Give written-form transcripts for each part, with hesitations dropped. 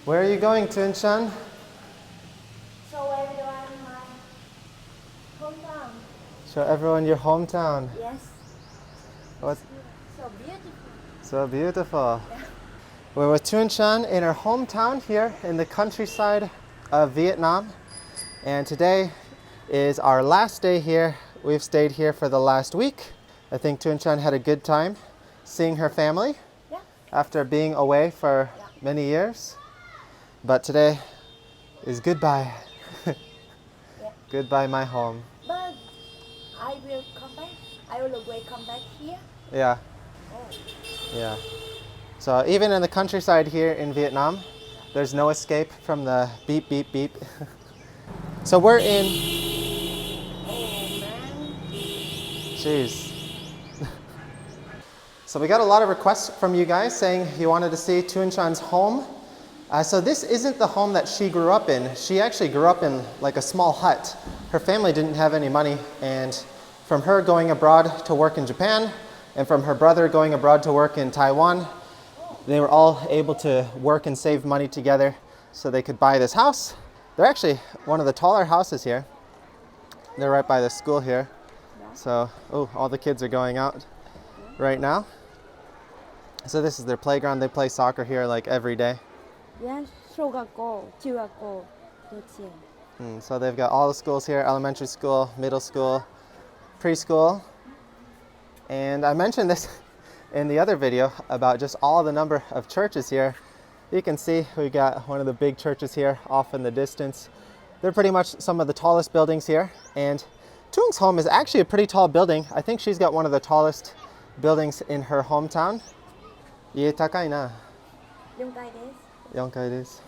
Where are you going, Tunshan? Show everyone my hometown. Show everyone your hometown. Yes. What's So beautiful. so beautiful? We're with Tunshan in her hometown here in the countryside of Vietnam. And today is our last day here. We've stayed here for the last week. I think Tunshan had a good time seeing her family after being away for many years. But today is goodbye. Goodbye, my home. But I will come back. I will always come back here. Yeah. Yeah. So even in the countryside here in Vietnam, there's no escape from the beep, beep, beep. So we're in... Jeez. So we got a lot of requests from you guys saying you wanted to see Tunshan's home. So this isn't the home that she grew up in. She actually grew up in like a small hut. Her family didn't have any money, and from her going abroad to work in Japan, and from her brother going abroad to work in Taiwan, they were all able to work and save money together so they could buy this house. They're actually one of the taller houses here. They're right by the school here. So, all the kids are going out right now. So this is their playground. They play soccer here like every day. Yes, 초등학교, 중학교, 유치원. So they've got all the schools here: elementary school, middle school, preschool. And I mentioned this in the other video about just all the number of churches here. You can see we got one of the big churches here off in the distance. They're pretty much some of the tallest buildings here. And Tungs Home is actually a pretty tall building. I think she's got one of the tallest buildings in her hometown. Ye takai na. 4階です.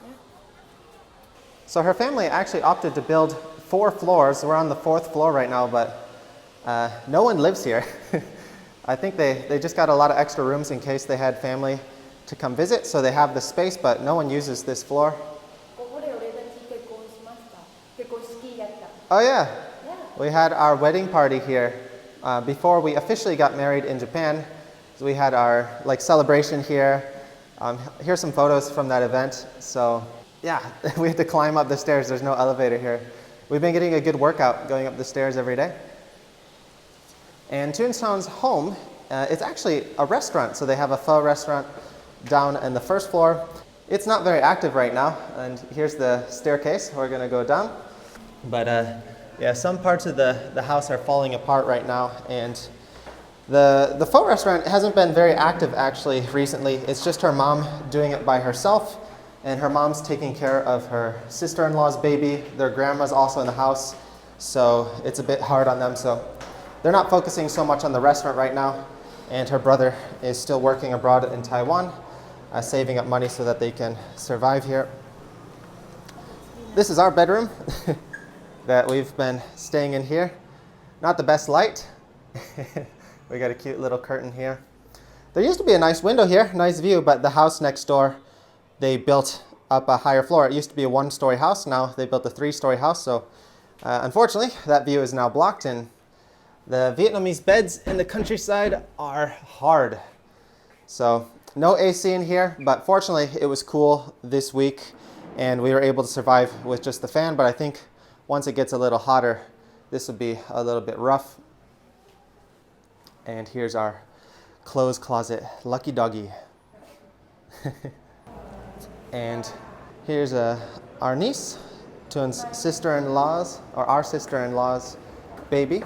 So her family actually opted to build 4 floors. We're on the 4th floor right now, but no one lives here. I think they just got a lot of extra rooms in case they had family to come visit, so they have the space, but no one uses this floor. Oh yeah, we had our wedding party here before we officially got married in Japan. So we had our celebration here. Here's some photos from that event. So yeah, we had to climb up the stairs. There's no elevator here. We've been getting a good workout going up the stairs every day. And Tunshan's home, it's actually a restaurant. So they have a pho restaurant down in the 1st floor. It's not very active right now. And here's the staircase. We're going to go down. But yeah, some parts of the house are falling apart right now. And the pho restaurant hasn't been very active actually recently. It's just her mom doing it by herself. And her mom's taking care of her sister-in-law's baby. Their grandma's also in the house. So it's a bit hard on them. So they're not focusing so much on the restaurant right now, and her brother is still working abroad in Taiwan, saving up money so that they can survive here. This is our bedroom that we've been staying in here. Not the best light. We got a cute little curtain here. There used to be a nice window here, nice view, but the house next door, they built up a higher floor. It used to be a 1-story house. Now they built a 3-story house. So unfortunately, that view is now blocked, and the Vietnamese beds in the countryside are hard. So no AC in here, but fortunately it was cool this week and we were able to survive with just the fan. But I think once it gets a little hotter, this would be a little bit rough. And here's our clothes closet, lucky doggy. And here's our niece, Tun's sister-in-law's, or our sister-in-law's baby.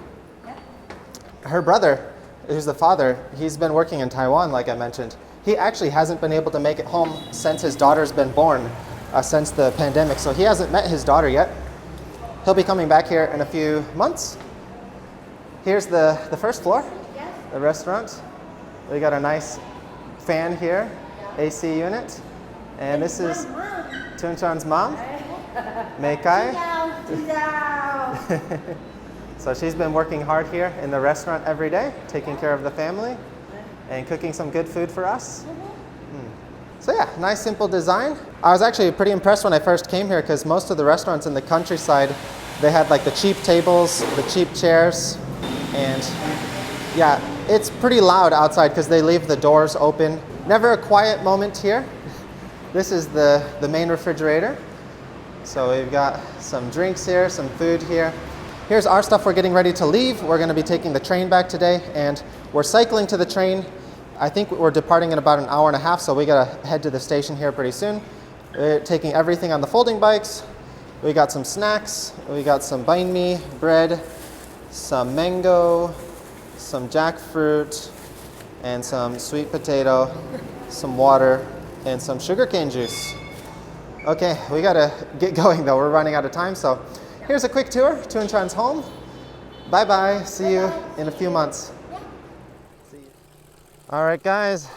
Her brother, who's the father, he's been working in Taiwan, like I mentioned. He actually hasn't been able to make it home since his daughter's been born, since the pandemic. So he hasn't met his daughter yet. He'll be coming back here in a few months. Here's the 1st floor, the restaurant. We got a nice fan here, AC unit. And this is Tunshan's mom, Mei Kai. So she's been working hard here in the restaurant every day, taking care of the family and cooking some good food for us. So yeah, nice simple design. I was actually pretty impressed when I first came here because most of the restaurants in the countryside, they had like the cheap tables, the cheap chairs, and yeah, it's pretty loud outside because they leave the doors open. Never a quiet moment here. This is the main refrigerator. So we've got some drinks here, some food here. Here's our stuff we're getting ready to leave. We're going to be taking the train back today, and we're cycling to the train. I think we're departing in about an hour and a half, so we got to head to the station here pretty soon. We're taking everything on the folding bikes. We got some snacks. We got some banh mi, bread, some mango, some jackfruit, and some sweet potato, some water, and some sugarcane juice. Okay, we gotta get going though. We're running out of time, so here's a quick tour to Tungs Home. Bye-bye. See you in a few months. See you. All right, guys,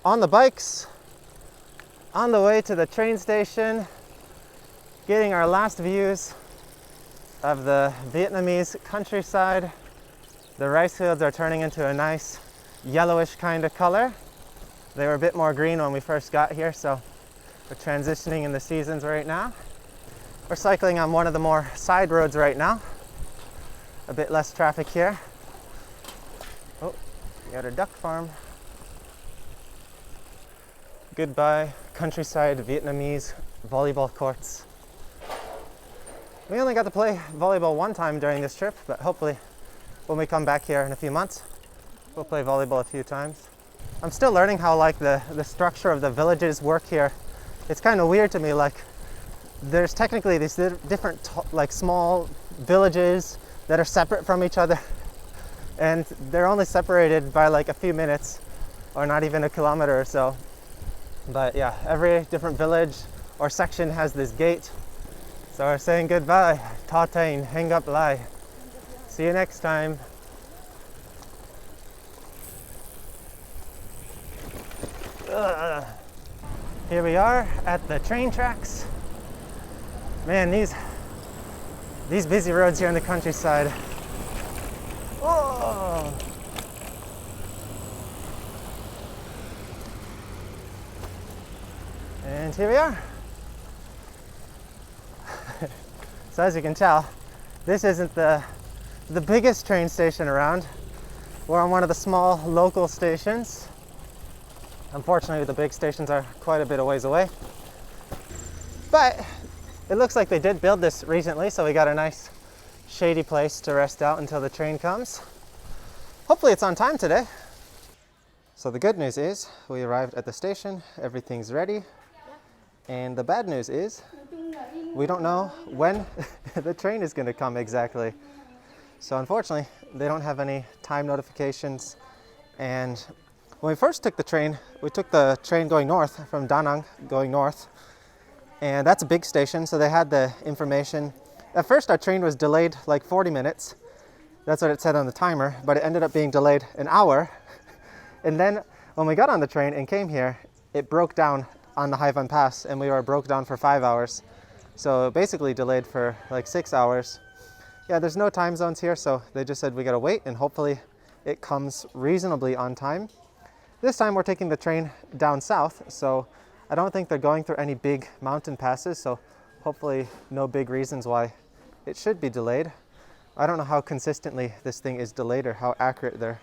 on the bikes, on the way to the train station, getting our last views of the Vietnamese countryside. The rice fields are turning into a nice yellowish kind of color. They were a bit more green when we first got here, so we're transitioning in the seasons right now. We're cycling on one of the more side roads right now. A bit less traffic here. Oh, we got a duck farm. Goodbye, countryside Vietnamese volleyball courts. We only got to play volleyball one time during this trip, but hopefully when we come back here in a few months, we'll play volleyball a few times. I'm still learning how like the structure of the villages work here. It's kind of weird to me, like there's technically these different like small villages that are separate from each other, and they're only separated by like a few minutes or not even a kilometer or so. But yeah, every different village or section has this gate. So we're saying goodbye. Ta tain, hang up lai. See you next time. Here we are at the train tracks. Man, these busy roads here in the countryside. Oh. And here we are. So as you can tell, this isn't the biggest train station around. We're on one of the small local stations. Unfortunately, the big stations are quite a bit of ways away. But it looks like they did build this recently, so we got a nice shady place to rest out until the train comes. Hopefully it's on time today. So the good news is we arrived at the station, everything's ready. And the bad news is we don't know when the train is going to come exactly. So unfortunately, they don't have any time notifications. And when we first took the train, we took the train going north from Da Nang, going north. And that's a big station, so they had the information. At first, our train was delayed like 40 minutes. That's what it said on the timer, but it ended up being delayed an hour. And then when we got on the train and came here, it broke down on the Hai Van Pass, and we were broke down for 5 hours. So basically delayed for like 6 hours. Yeah, there's no time zones here, so they just said we gotta wait, and hopefully it comes reasonably on time. This time we're taking the train down south, so I don't think they're going through any big mountain passes, so hopefully no big reasons why it should be delayed. I don't know how consistently this thing is delayed or how accurate their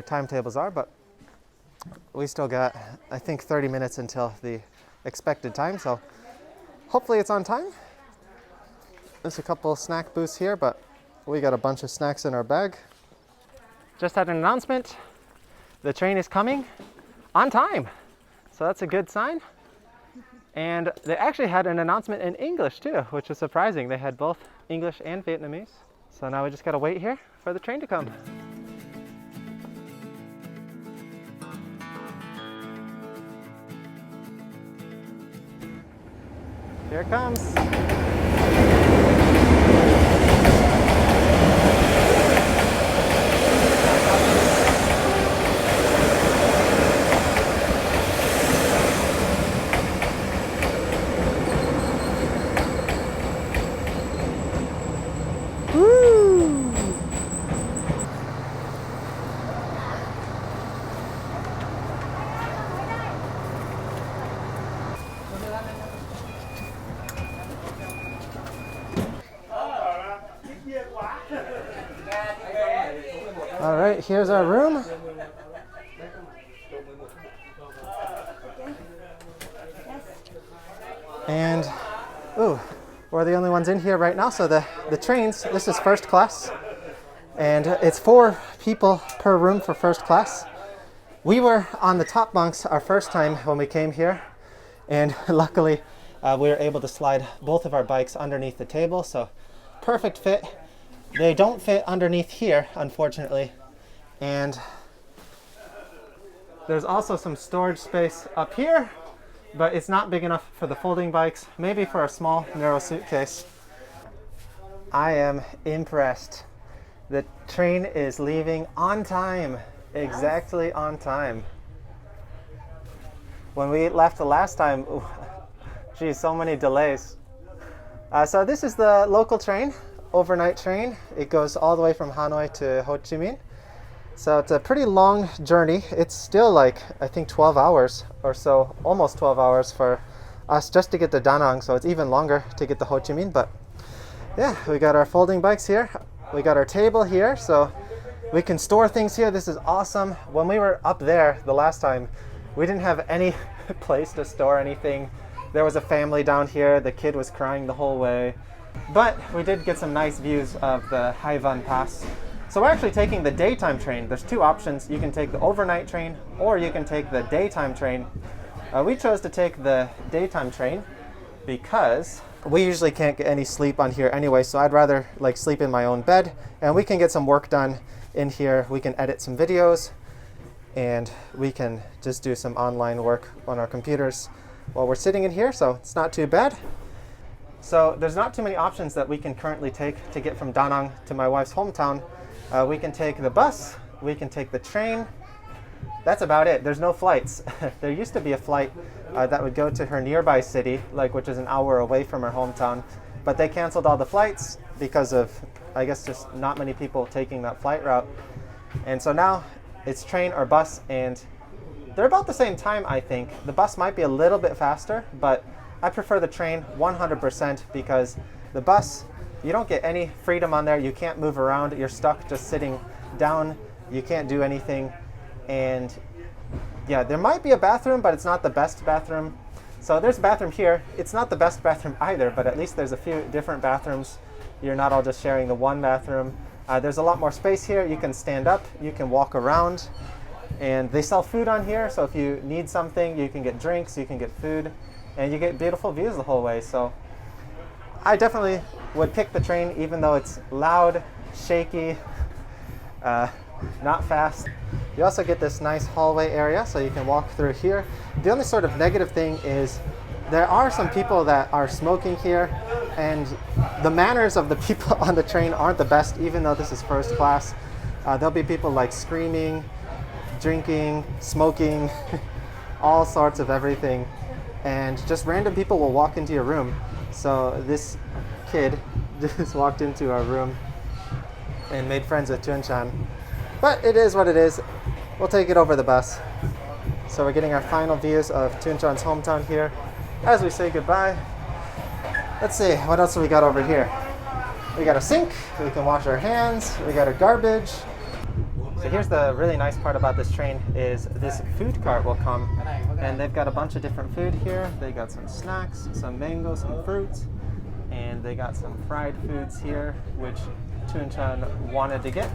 timetables are, but we still got, I think, 30 minutes until the expected time, so hopefully it's on time. There's a couple snack booths here, but we got a bunch of snacks in our bag. Just had an announcement. The train is coming on time, so that's a good sign. And they actually had an announcement in English too, which was surprising. They had both English and Vietnamese. So now we just gotta wait here for the train to come. Here it comes. All right, here's our room. And, ooh, we're the only ones in here right now. So the trains, this is first class. And it's 4 people per room for first class. We were on the top bunks our first time when we came here. And luckily, we were able to slide both of our bikes underneath the table. So perfect fit. They don't fit underneath here, unfortunately. And there's also some storage space up here, but it's not big enough for the folding bikes, maybe for a small, narrow suitcase. I am impressed. The train is leaving on time, exactly on time. When we left the last time, geez, so many delays. So this is the local train, overnight train. It goes all the way from Hanoi to Ho Chi Minh. So it's a pretty long journey. It's still like, I think 12 hours or so, almost 12 hours for us just to get to Da Nang. So it's even longer to get to Ho Chi Minh. But yeah, we got our folding bikes here. We got our table here, so we can store things here. This is awesome. When we were up there the last time, we didn't have any place to store anything. There was a family down here. The kid was crying the whole way. But we did get some nice views of the Hai Van Pass. So we're actually taking the daytime train. There's 2 options. You can take the overnight train or you can take the daytime train. We chose to take the daytime train because we usually can't get any sleep on here anyway, so I'd rather like sleep in my own bed, and we can get some work done in here. We can edit some videos and we can just do some online work on our computers while we're sitting in here, so it's not too bad. So there's not too many options that we can currently take to get from Da Nang to my wife's hometown. We can take the bus, we can take the train. That's about it. There's no flights. There used to be a flight that would go to her nearby city, which is an hour away from her hometown, but they canceled all the flights because of, I guess, just not many people taking that flight route. And so now it's train or bus, and they're about the same time, I think. The bus might be a little bit faster, but I prefer the train 100% because the bus, you don't get any freedom on there. You can't move around. You're stuck just sitting down. You can't do anything. And yeah, there might be a bathroom, but it's not the best bathroom. So there's a bathroom here. It's not the best bathroom either, but at least there's a few different bathrooms. You're not all just sharing the one bathroom. There's a lot more space here. You can stand up, you can walk around, and they sell food on here. So if you need something, you can get drinks, you can get food, and you get beautiful views the whole way. So I definitely would pick the train, even though it's loud, shaky, not fast. You also get this nice hallway area, so you can walk through here. The only sort of negative thing is there are some people that are smoking here, and the manners of the people on the train aren't the best, even though this is first class. There'll be people like screaming, drinking, smoking, all sorts of everything. And just random people will walk into your room. So this kid just walked into our room and made friends with Tuan-chan. But it is what it is. We'll take it over the bus. So we're getting our final views of Tuan-chan's hometown here as we say goodbye. Let's see, what else do we got over here? We got a sink, we can wash our hands, we got our garbage. So here's the really nice part about this train is this food cart will come, and they've got a bunch of different food here. They got some snacks, some mangoes, some fruits, and they got some fried foods here, which Tuan-chan wanted to get.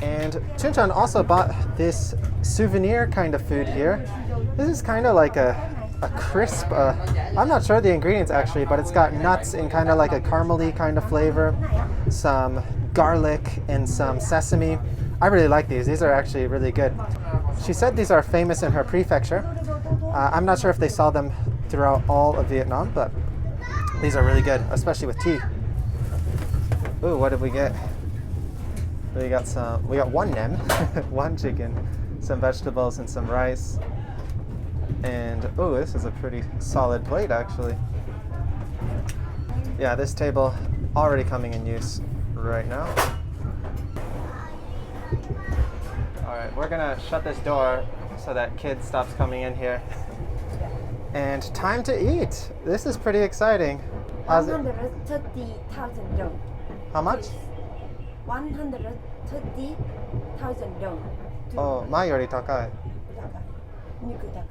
And Tuan-chan also bought this souvenir kind of food here. This is kind of like a crisp, I'm not sure the ingredients actually, but it's got nuts and kind of like a caramely kind of flavor, some garlic and some sesame. I really like these. These are actually really good. She said these are famous in her prefecture. I'm not sure if they sell them throughout all of Vietnam, but these are really good, especially with tea. Ooh, what did we get? We got one nem, one chicken, some vegetables and some rice. And oh, this is a pretty solid plate actually. Yeah, this table already coming in use right now. All right, we're gonna shut this door so that kid stops coming in here. And time to eat. This is pretty exciting. How's it? 130,000 dong. How much? 130,000 dong. Oh, 前より高い。肉高い。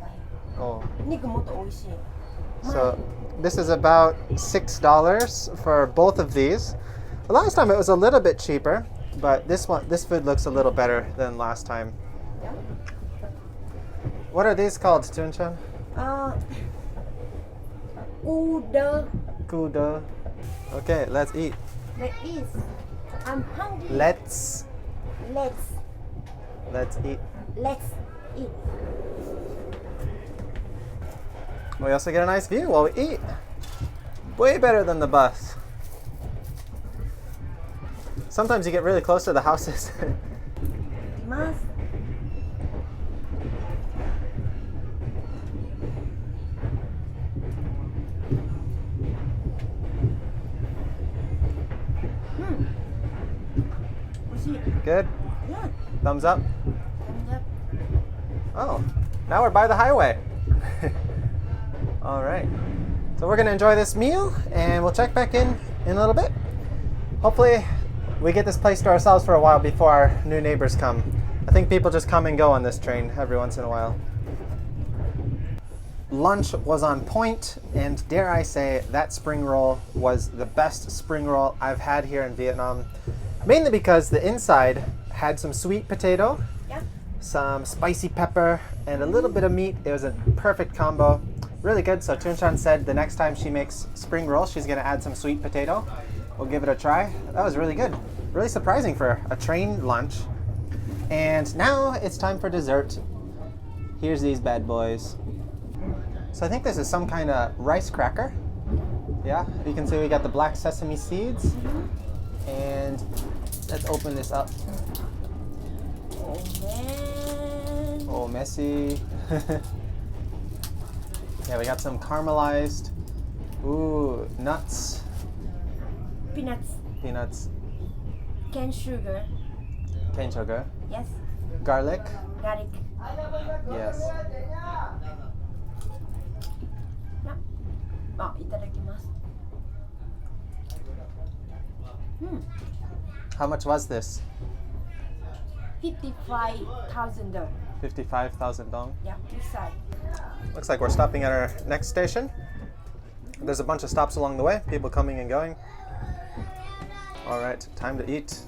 Oh. 肉もっと美味しい。So this is about $6 for both of these. The last time it was a little bit cheaper, but this food looks a little better than last time. Yeah. What are these called, Tunchan? Udon. Kudo. Okay, let's eat. Let's eat. I'm hungry. Let's eat. Let's eat. We also get a nice view while we eat. Way better than the bus. Sometimes you get really close to the houses. Mas. Good? Yeah. Thumbs up? Thumbs up. Oh, now we're by the highway. All right. So we're gonna enjoy this meal and we'll check back in a little bit. Hopefully we get this place to ourselves for a while before our new neighbors come. I think people just come and go on this train every once in a while. Lunch was on point, and dare I say that spring roll was the best spring roll I've had here in Vietnam. Mainly because the inside had some sweet potato, Yeah. some spicy pepper, and a little bit of meat. It was a perfect combo. Really good. So Tunchan said the next time she makes spring rolls, she's gonna add some sweet potato. We'll give it a try. That was really good. Really surprising for a train lunch. And now it's time for dessert. Here's these bad boys. So I think this is some kind of rice cracker. Yeah, you can see we got the black sesame seeds. And let's open this up. Oh man. Oh, messy. Yeah, we got some caramelized, ooh, nuts, Peanuts. peanuts, Cane sugar. cane sugar, Yes. garlic, Garlic. yes. Yeah. いただきます。How much was this? $55,000. 55,000 dong. Yeah, this side. Looks like we're stopping at our next station. There's a bunch of stops along the way, people coming and going. All right, time to eat.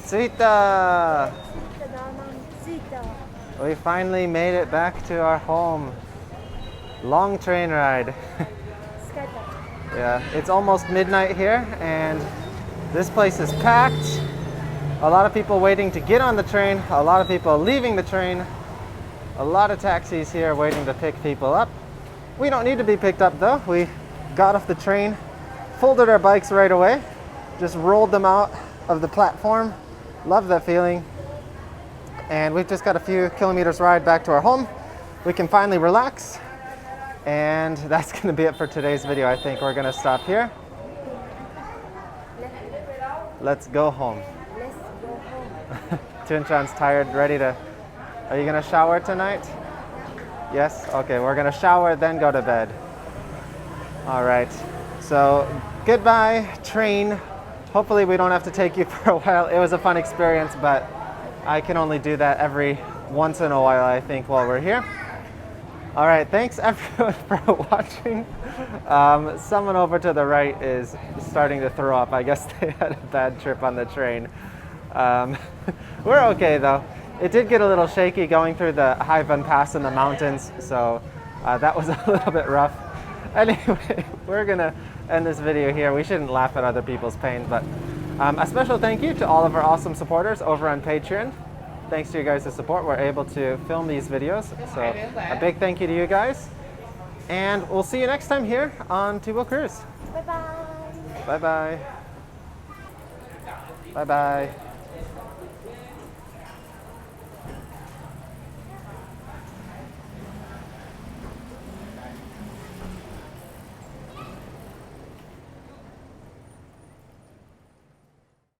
Sita! We finally made it back to our home. Long train ride. Yeah, it's almost midnight here and this place is packed. A lot of people waiting to get on the train, a lot of people leaving the train, a lot of taxis here waiting to pick people up. We don't need to be picked up though. We got off the train, folded our bikes right away, just rolled them out of the platform. Love that feeling. And we've just got a few kilometers ride back to our home. We can finally relax. And that's gonna be it for today's video. I think we're gonna stop here. Let's go home. Let's go home. Tunchan's tired, ready to... Are you gonna shower tonight? Yes? Okay, we're gonna shower, then go to bed. All right, so goodbye, train. Hopefully we don't have to take you for a while. It was a fun experience, but I can only do that every once in a while, I think, while we're here. All right, thanks everyone for watching. Someone over to the right is starting to throw up. I guess they had a bad trip on the train. We're okay though. It did get a little shaky going through the Hai Van Pass in the mountains, so that was a little bit rough. Anyway, we're gonna end this video here. We shouldn't laugh at other people's pain, but a special thank you to all of our awesome supporters over on Patreon. Thanks to you guys' support, we're able to film these videos. So a big thank you to you guys. And we'll see you next time here on Tubo Cruise. Bye bye. Bye-bye. Bye-bye.